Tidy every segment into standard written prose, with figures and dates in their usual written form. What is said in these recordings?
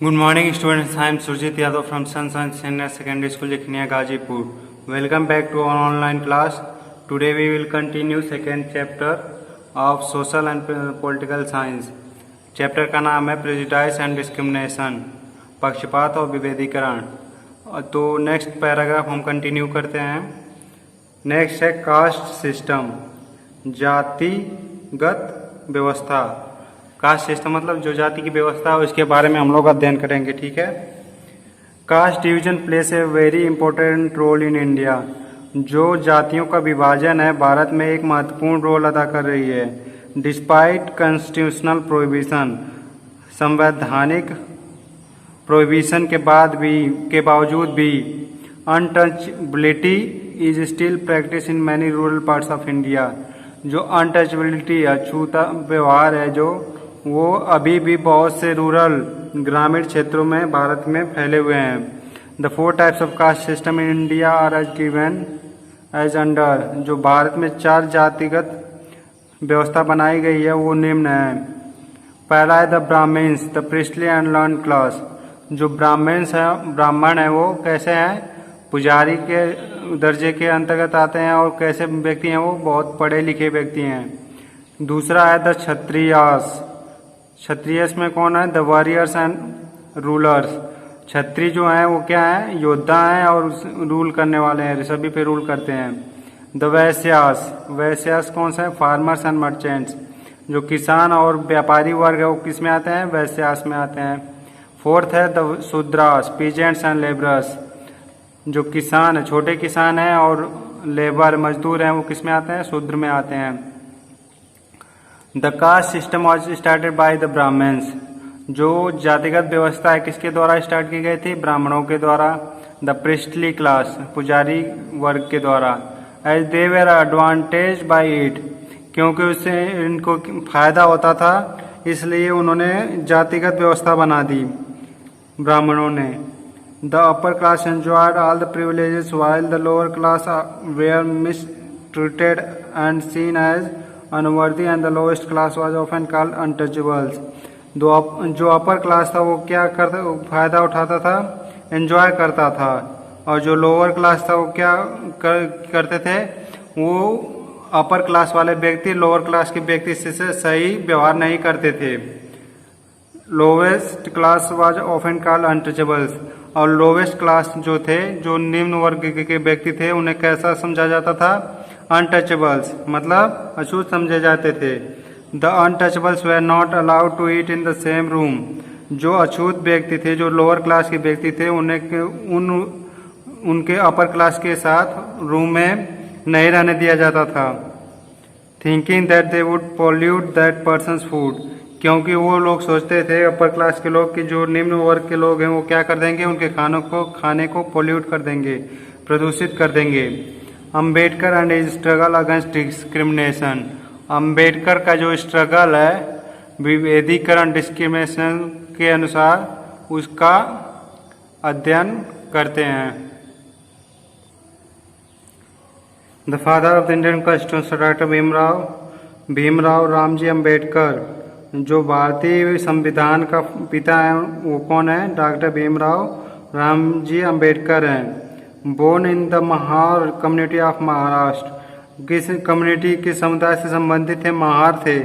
Good morning, students. I am Surjit Yadav from Sunshine Senior Secondary School, Likhniya, Gazipur. Welcome back to our online class. Today we will continue second chapter of Social and Political Science. Chapter का नाम है prejudice and discrimination, पक्षपात और विभेदीकरण। तो next paragraph हम continue करते हैं। नेक्स्ट है कास्ट सिस्टम, जातिगत व्यवस्था। कास्ट सिस्टम मतलब जो जाति की व्यवस्था है उसके बारे में हम लोग अध्ययन करेंगे, ठीक है। Caste division plays a very important role in India. जो जातियों का विभाजन है भारत में एक महत्वपूर्ण रोल अदा कर रही है। डिस्पाइट कॉन्स्टिट्यूशनल प्रोहिबिशन, संवैधानिक प्रोहिबिशन के बावजूद भी untouchability is still practice in many rural parts of India. जो अनटचबिलिटी अछूता व्यवहार है जो वो अभी भी बहुत से रूरल ग्रामीण क्षेत्रों में भारत में फैले हुए हैं। The 4 types of caste system in India are as given as under. जो भारत में 4 जातिगत व्यवस्था बनाई गई है वो निम्न है। पहला है the Brahmins, the priestly and learn class. जो ब्राह्मण है वो कैसे हैं, पुजारी के दर्जे के अंतर्गत आते हैं और कैसे व्यक्ति हैं वो बहुत पढ़े लिखे व्यक्ति हैं। दूसरा है द क्षत्रियास। क्षत्रियस में कौन है, द वॉरियर्स एंड रूलर्स। क्षत्रिय जो हैं वो क्या है, योद्धा हैं और रूल करने वाले हैं, सभी पे रूल करते हैं। द वैश्यास, वैश्यास कौन सा है, फार्मर्स एंड मर्चेंट्स। जो किसान और व्यापारी वर्ग है वो किस में आते हैं, वैश्यास में आते हैं। फोर्थ है the Shudras, peasants and labourers. जो किसान है, छोटे किसान हैं और लेबर मजदूर हैं वो किस में आते हैं, शूद्र में आते हैं। The caste system was started by the Brahmins. जो जातिगत व्यवस्था है किसके द्वारा स्टार्ट की गई थी, ब्राह्मणों के द्वारा। द प्रिस्टली क्लास, पुजारी वर्ग के द्वारा। As they were advantage by it, क्योंकि उससे इनको फायदा होता था इसलिए उन्होंने जातिगत व्यवस्था बना दी ब्राह्मणों ने। The upper class enjoyed all the privileges while the lower class were mistreated and seen as unworthy and the lowest class was often called untouchables. जो अपर क्लास था वो क्या करता, फायदा उठाता था, एंजॉय करता था, और जो लोअर क्लास था वो क्या करते थे, वो अपर क्लास वाले व्यक्ति लोअर क्लास के व्यक्ति से सही व्यवहार नहीं करते थे। Lowest class was often called untouchables. और लोवेस्ट क्लास जो थे, जो निम्न वर्ग के व्यक्ति थे, उन्हें कैसा समझा जाता था, अनटचेबल्स, मतलब अछूत समझे जाते थे। The untouchables were not allowed to eat in the same room. जो अछूत व्यक्ति थे, जो लोअर क्लास के व्यक्ति थे, उनके अपर क्लास के साथ रूम में नहीं रहने दिया जाता था। Thinking that they would pollute that persons food, क्योंकि वो लोग सोचते थे अपर क्लास के लोग कि जो निम्न वर्ग के लोग हैं वो क्या कर देंगे, उनके खाने को पॉल्यूट कर देंगे, प्रदूषित कर देंगे। Ambedkar and his struggle against discrimination. Ambedkar का जो स्ट्रगल है विभेदीकरण डिस्क्रिमिनेशन के अनुसार उसका अध्ययन करते हैं। The father of the Indian constitution doctor Bhimrao Ramji Ambedkar. जो भारतीय संविधान का पिता है वो कौन है, डॉक्टर भीमराव रामजी अम्बेडकर हैं। Born in the Mahar community of Maharashtra. किस कम्युनिटी के समुदाय से संबंधित थे, महार थे।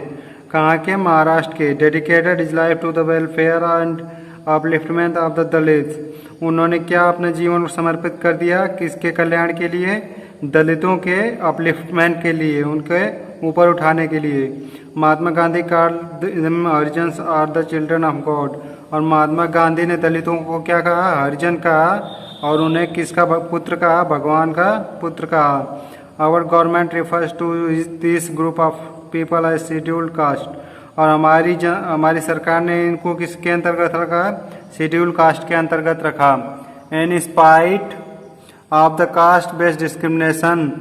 कहाँ के, महाराष्ट्र के। Dedicated his life to the welfare and upliftment of the Dalits. उन्होंने क्या अपने जीवन को समर्पित कर दिया, किसके कल्याण के लिए, दलितों के अपलिफ्टमेंट के लिए, उनके ऊपर उठाने के लिए। Mahatma Gandhi called Harijans are the children of God. और महात्मा गांधी ने दलितों को क्या कहा, हरिजन कहा, और उन्हें किसका पुत्र कहा, भगवान का पुत्र कहा। Our government refers to this group of people as scheduled caste. और हमारी सरकार ने इनको किसके अंतर्गत रखा, शेड्यूल्ड कास्ट के अंतर्गत रखा। In spite of the caste based discrimination,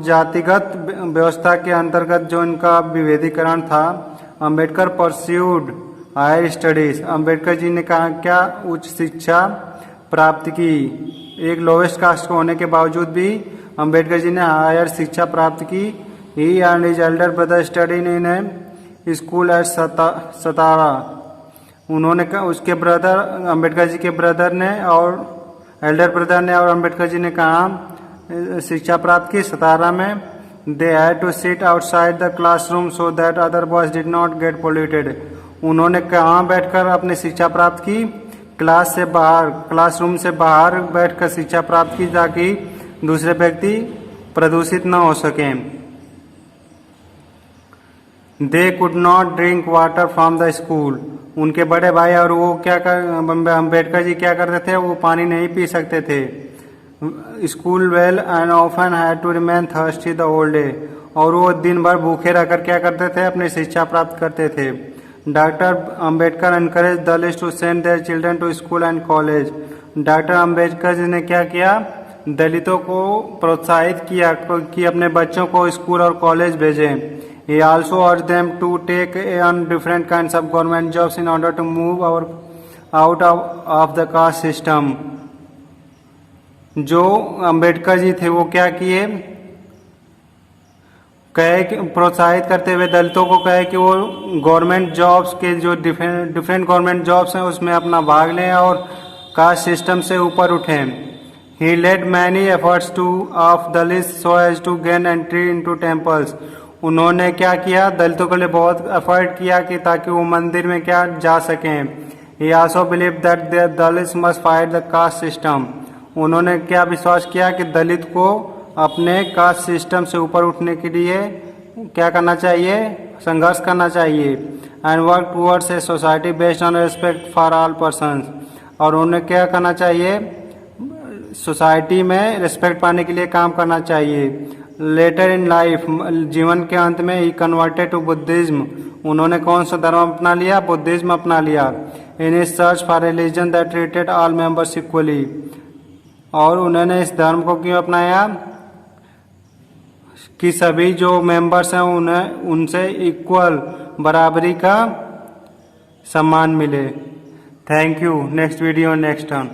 जातिगत व्यवस्था के अंतर्गत जो इनका विभेदीकरण था, Ambedkar pursued higher studies. Ambedkar ji ने कहा क्या, उच्च शिक्षा प्राप्त की। एक लोवेस्ट कास्ट होने के बावजूद भी अम्बेडकर जी ने हायर शिक्षा प्राप्त की। He and his elder brother study in school at Satara उन्होंने उसके ब्रदर अंबेडकर जी के ब्रदर ने और एल्डर ब्रदर ने और अंबेडकर जी ने कहाँ शिक्षा प्राप्त की? सतारा में। They had to sit outside the classroom so that other boys did not get polluted. उन्होंने कहाँ बैठकर अपनी शिक्षा प्राप्त की? क्लास से बाहर, क्लासरूम से बाहर बैठकर शिक्षा प्राप्त की ताकि दूसरे व्यक्ति प्रदूषित न हो सकें। They could not drink water from the school. उनके बड़े भाई और वो अम्बेडकर जी क्या करते थे? वो पानी नहीं पी सकते थे। School well and often had to remain thirsty the whole day. और वो दिन भर भूखे रहकर क्या करते थे? अपनी शिक्षा प्राप्त करते थे। Doctor Ambedkar encourage Dalit to send their children to school and college. Doctor Ambedkar ji ने क्या किया? दलितों को प्रोत्साहित किया कि अपने बच्चों को स्कूल और कॉलेज भेजें। He also urged them to take on different kinds of government jobs in order to move out of the caste system. जो अंबेडकर जी थे वो क्या किए? कहे कि प्रोत्साहित करते हुए दलितों को कहे कि वो गवर्नमेंट जॉब्स के जो डिफरेंट गवर्नमेंट जॉब्स हैं उसमें अपना भाग लें और कास्ट सिस्टम से ऊपर उठें। He led many efforts of Dalits so as to gain entry into temples. उन्होंने क्या किया? दलितों के लिए बहुत एफर्ट किया कि ताकि वो मंदिर में क्या जा सकें। He also believed that the Dalits must fight the caste system. उन्होंने क्या विश्वास किया कि दलित को अपने कास्ट सिस्टम से ऊपर उठने के लिए क्या करना चाहिए? संघर्ष करना चाहिए। And work towards a society based on respect for all persons. और उन्हें क्या करना चाहिए? सोसाइटी में रिस्पेक्ट पाने के लिए काम करना चाहिए। लेटर इन लाइफ, जीवन के अंत में ही कन्वर्टेड टू बुद्धिज्म। उन्होंने कौन सा धर्म अपना लिया? बुद्धिज्म अपना लिया। In his search for religion that treated all members equally. और उन्होंने इस धर्म को क्यों अपनाया? कि सभी जो मेंबर्स हैं उन्हें उनसे इक्वल बराबरी का सम्मान मिले। Thank you. Next video next turn.